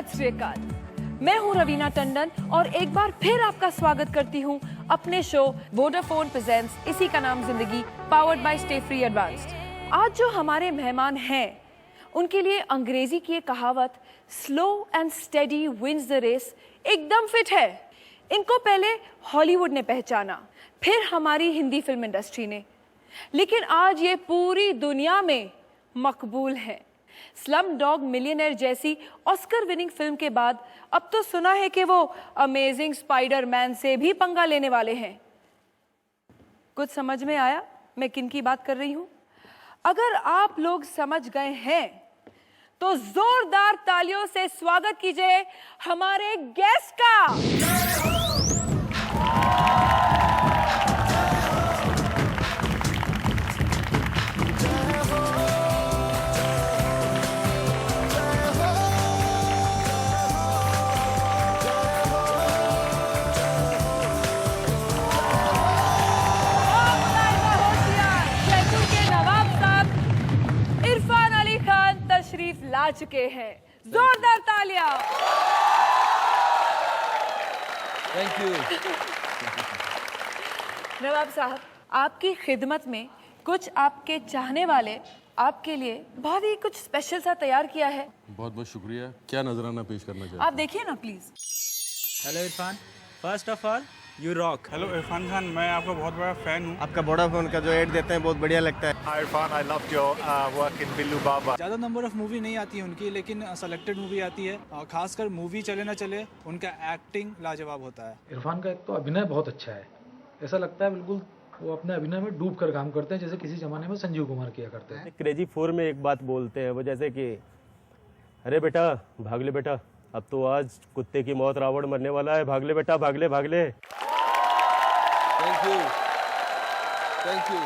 सत श्री अकाल। मैं हूं रवीना टंडन और एक बार फिर आपका स्वागत करती हूं अपने शो वोडाफोन प्रेजेंट्स इसी का नाम जिंदगी, powered by stay free advanced. आज जो हमारे मेहमान हैं उनके लिए अंग्रेजी की एक कहावत slow and steady wins the race एकदम फिट है। इनको पहले हॉलीवुड ने पहचाना, फिर हमारी हिंदी फिल्म इंडस्ट्री ने, लेकिन आज ये पूरी दुनिया में मकबूल हैं। स्लम डॉग मिलियनेयर जैसी ऑस्कर विनिंग फिल्म के बाद अब तो सुना है कि वो अमेजिंग स्पाइडरमैन से भी पंगा लेने वाले हैं। कुछ समझ में आया मैं किन की बात कर रही हूं? अगर आप लोग समझ गए हैं तो जोरदार तालियों से स्वागत कीजिए हमारे गेस्ट का। ला चुके हैं, जोरदार तालियां। Thank you. नवाब साहब, आपकी खिदमत में कुछ आपके चाहने वाले आपके लिए बहुत ही कुछ स्पेशल सा तैयार किया है। बहुत बहुत शुक्रिया। क्या नजराना पेश करना चाहिए? आप देखिए ना please. Hello Irfan, first of all you rock. Hello Irfan Khan, मैं आपका बहुत बड़ा फैन हूँ। आपका वोडाफोन का जो ऐड देते हैं बहुत बढ़िया लगता है। Hi Irfan, I loved your work in Billu बाबा। ज़्यादा नंबर ऑफ मूवी नहीं आती है उनकी, लेकिन सेलेक्टेड मूवी आती है। खासकर मूवी चले ना चले उनका एक्टिंग लाजवाब होता है। इरफान का एक तो अभिनय बहुत अच्छा है, ऐसा लगता है बिल्कुल वो अपने अभिनय में डूब कर काम करते हैं, जैसे किसी जमाने में संजीव कुमार किया करते हैं। क्रेजी 4 में एक बात बोलते हैं वो, जैसे कि अरे बेटा भाग ले बेटा, अब तो आज कुत्ते की मौत रावण मरने वाला है, भाग ले बेटा भाग ले भाग ले। Thank you, thank you.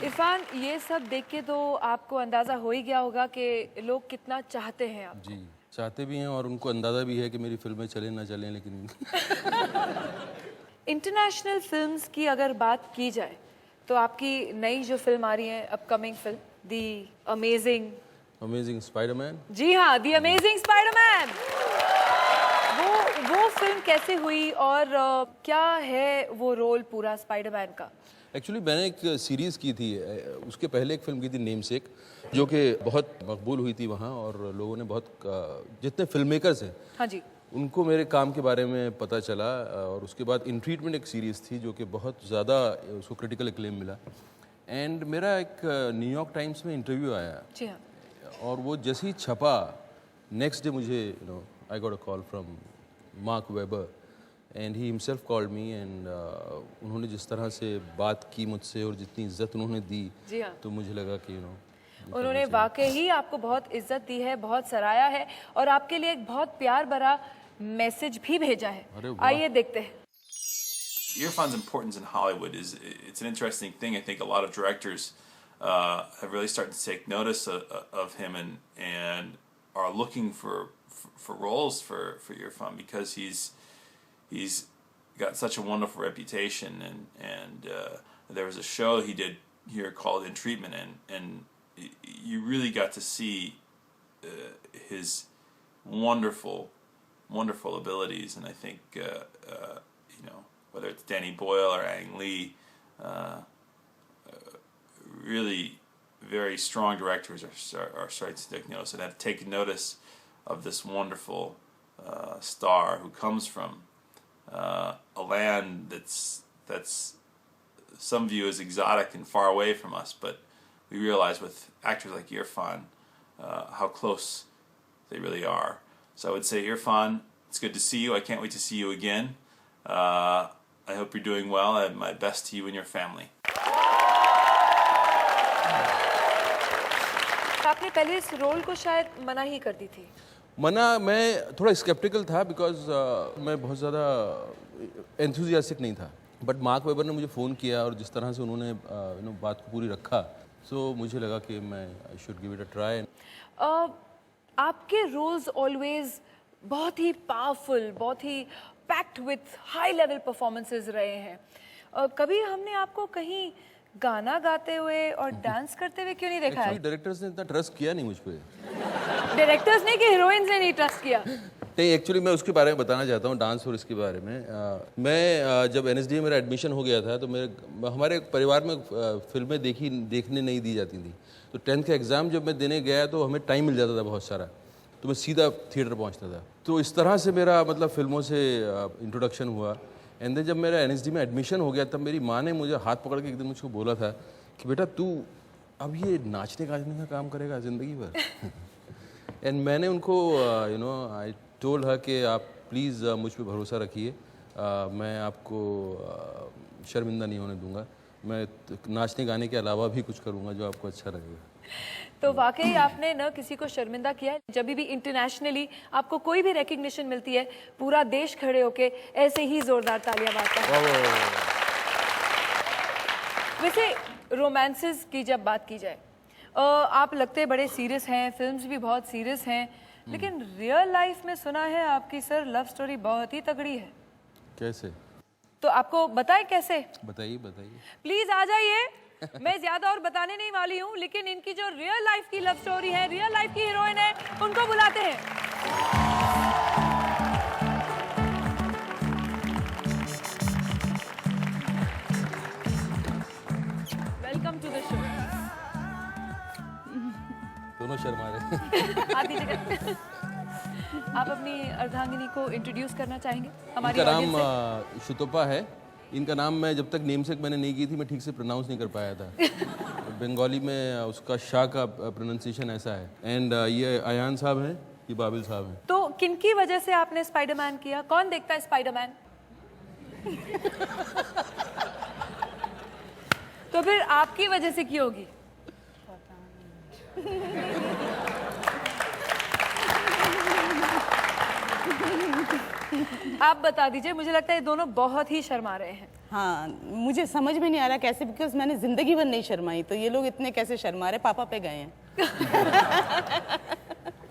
Irfan, ये सब देख के तो आपको अंदाजा हो ही गया होगा कि लोग कितना चाहते हैं आप। जी, चाहते भी हैं और उनको अंदाजा भी है कि मेरी फिल्में चलें ना चलें, लेकिन इंटरनेशनल फिल्म्स की अगर बात की जाए तो आपकी नई जो फिल्म आ रही है, upcoming film the amazing Spiderman. जी हाँ, दी अमेजिंग स्पाइडरमैन, वो फिल्म कैसे हुई और क्या है वो रोल पूरा स्पाइडरमैन का? एक्चुअली मैंने एक सीरीज़ की थी, उसके पहले एक फिल्म की थी नेमसेक, जो कि बहुत मकबूल हुई थी वहाँ, और लोगों ने बहुत, जितने फिल्म मेकर्स हैं हाँ जी, उनको मेरे काम के बारे में पता चला। और उसके बाद इन ट्रीटमेंट एक सीरीज़ थी जो कि बहुत ज़्यादा उसको क्रिटिकल एक्लेम मिला। एंड मेरा एक न्यूयॉर्क टाइम्स में इंटरव्यू आया, जी हाँ, और वो जैसे ही छपा, नेक्स्ट डे मुझे I got a call from mark weber and he himself called me, and उन्होंने जिस तरह से बात की मुझसे और जितनी इज्जत उन्होंने दी, जी हाँ, तो मुझे लगा कि उन्होंने वाकई ही आपको बहुत इज्जत दी है, बहुत सराहा है और आपके लिए एक बहुत प्यार भरा मैसेज भी भेजा है। आइए देखते हैं। Irfan's importance in Hollywood it's an interesting thing. I think a lot of directors have really started to take notice of him and are looking for roles for Irfan because he's got such a wonderful reputation, and there was a show he did here called In Treatment, and you really got to see his wonderful abilities, and I think whether it's Danny Boyle or Ang Lee, really very strong directors are starting to take notice and have taken notice of this wonderful star who comes from a land that's some view as exotic and far away from us, but we realize with actors like Irfan how close they really are. So I would say, Irfan, it's good to see you. I can't wait to see you again. I hope you're doing well. I have my best to you and your family. आपने पहले इस role को शायद मना ही कर दी थी। मना, मैं थोड़ा स्केप्टिकल था बिकॉज मैं बहुत ज़्यादा एंथुजियास्टिक नहीं था, बट मार्क वेबर ने मुझे फ़ोन किया और जिस तरह से उन्होंने बात को पूरी रखा, सो मुझे लगा कि मैं I should give it a try. आपके रोल्स ऑलवेज बहुत ही पावरफुल, बहुत ही packed with high level performances रहे हैं। कभी हमने आपको कहीं गाना गाते हुए और डांस करते हुए क्यों नहीं देखा है? एक्चुअली डायरेक्टर्स ने इतना ट्रस्ट किया नहीं मुझ पे। डायरेक्टर्स ने कि हीरोइंस ने नहीं ट्रस्ट किया? नहीं, एक्चुअली मैं उसके बारे में बताना चाहता हूँ, डांस और इसके बारे में। मैं जब NSD में मेरा एडमिशन हो गया था तो हमारे परिवार में फिल्में देखने नहीं दी जाती थी। तो 10th का एग्ज़ाम जब मैं देने गया तो हमें टाइम मिल जाता था बहुत सारा, तो मैं सीधा थिएटर पहुंचता था। तो इस तरह से मेरा मतलब फिल्मों से इंट्रोडक्शन हुआ। एंड देन जब मेरा NSD में एडमिशन हो गया तब मेरी माँ ने मुझे हाथ पकड़ के एक दिन मुझको बोला था कि बेटा तू अब ये नाचने गाचने का काम करेगा ज़िंदगी भर। एंड मैंने उनको आई टोल्ड हर कि आप प्लीज़ मुझ पर भरोसा रखिए, मैं आपको शर्मिंदा नहीं होने दूंगा, मैं नाचने गाने के अलावा भी कुछ करूंगा जो आपको अच्छा लगेगा। तो वाकई आपने न किसी को शर्मिंदा किया है। जब भी इंटरनेशनली आपको कोई भी रिकग्निशन मिलती है पूरा देश खड़े होके ऐसे ही जोरदार तालियां मारता है। वैसे रोमांसेस की जब बात की जाए, आप लगते बड़े सीरियस हैं, फिल्म्स भी बहुत सीरियस हैं, लेकिन रियल लाइफ में सुना है आपकी सर लव स्टोरी बहुत ही तगड़ी है। कैसे? तो आपको बताए कैसे? बताइए बताइए। प्लीज आ जाइए। मैं ज्यादा और बताने नहीं वाली हूँ, लेकिन इनकी जो रियल लाइफ की लव स्टोरी है, रियल लाइफ की हीरोइन है, उनको बुलाते हैं। Welcome to the show. दोनों शर्मा रहे। आ दीजिएगा। आप अपनी अर्धांगिनी को इंट्रोड्यूस करना चाहेंगे हमारी इनका ऑडियंस नाम शुतोपा है। इनका नाम मैं जब तक नेमसेक मैंने नहीं की थी मैं ठीक से प्रोनाउंस नहीं कर पाया था। बंगाली में उसका शाह का प्रोनाउंसिएशन ऐसा है। एंड ये अयान साहब हैं, ये बाबिल साहब हैं। तो किनकी वजह से आपने स्पाइडरमैन किया? कौन देखता है स्पाइडरमैन? तो फिर आपकी वजह से की होगी? आप बता दीजिए, मुझे लगता है ये दोनों बहुत ही शर्मा रहे हैं। हाँ, मुझे समझ में नहीं आ रहा कैसे, बिकॉज मैंने जिंदगी भर नहीं शर्माई, तो ये लोग इतने कैसे शर्मा रहे? पापा पे गए हैं।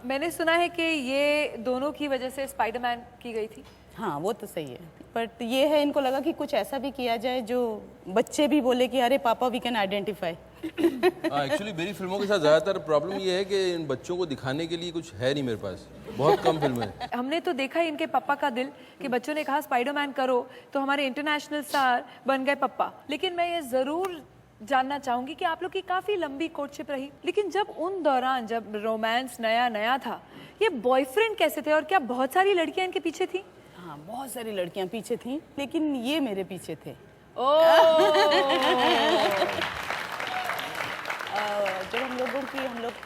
मैंने सुना है कि ये दोनों की वजह से स्पाइडरमैन की गई थी। हाँ, वो तो सही है, बट ये है इनको लगा कि कुछ ऐसा भी किया जाए जो बच्चे भी बोले कि अरे पापा वी कैन आइडेंटिफाई। एक्चुअली मेरी फिल्मों के साथ ज़्यादातर प्रॉब्लम ये है कि इन बच्चों को दिखाने के लिए कुछ है नहीं मेरे पास, बहुत कम फिल्में हैं। हमने तो देखा इनके पापा का दिल कि बच्चों ने कहा स्पाइडरमैन करो, तो हमारे इंटरनेशनल स्टार बन गए पापा। लेकिन मैं ये ज़रूर जानना चाहूंगी कि आप लोग की काफ़ी लंबी कोर्टशिप रही, लेकिन जब उन दौरान जब रोमांस नया नया था, ये बॉयफ्रेंड कैसे थे और क्या बहुत सारी लड़कियां इनके पीछे थी? हाँ, बहुत सारी लड़कियां पीछे थी, लेकिन ये मेरे पीछे थे। जब हम लोग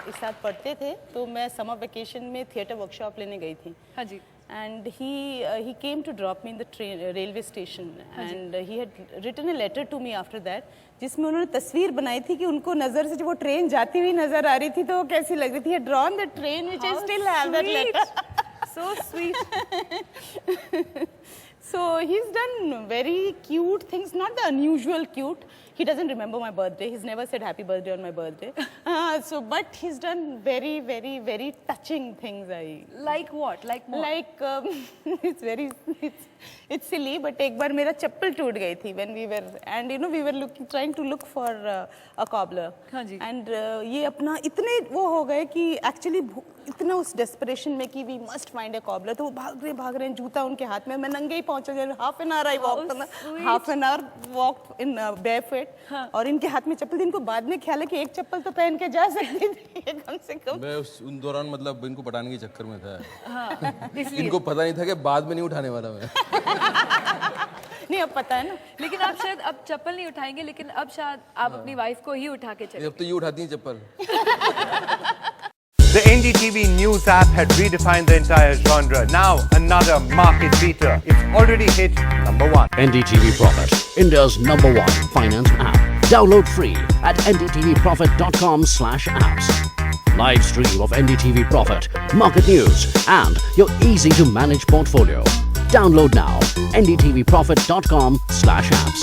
एक साथ पढ़ते थे तो मैं समर वेकेशन में थिएटर वर्कशॉप लेने गई थी। हाँ जी। And he came to drop me in the railway station, and he had written a letter to me after that, जिसमें उन्होंने तस्वीर बनाई थी कि उनको नजर से जब वो ट्रेन जाती हुई नजर आ रही थी तो वो कैसी लग रही थी। He had drawn the train, which I still have that letter. So sweet. So he's done very cute things, not the unusual cute. He doesn't remember my birthday. He's never said happy birthday on my birthday. But he's done very, very, very touching things. Like what? Like what? Like it's silly, but एक बार मेरा चप्पल टूट गई थी when we were trying to look for a cobbler. हाँ जी. And ये अपना इतने वो हो गए कि actually इतना उस desperation में कि we must find a cobbler, तो वो भाग रहे हैं, जूता उनके हाथ में, मैं नंगे ही पहुंचा, half an hour I walked, half an hour walked in barefoot, और इनके हाथ में चप्पल थी। इनको बाद में ख्याल है कि एक चप्पल तो पहन के जा सकती थी कम से कम। मैं उन दौरान मतलब इनको पटाने के चक्कर में था। हाँ, इसलिए इनको पता नहीं था कि बाद में नहीं उठाने वाला मैं। नहीं, अब पता है ना। लेकिन आप शायद अब चप्पल नहीं उठाएंगे, लेकिन अब शायद आप अपनी वाइफ को ही उठा के चले। अब तो ये उठाती हैं चप्पल। The NDTV News app had redefined the entire genre. Now, another market beater. It's already hit #1. NDTV Profit, India's #1 finance app. Download free at ndtvprofit.com/apps. Live stream of NDTV Profit, market news, and your easy-to-manage portfolio. Download now. ndtvprofit.com/apps.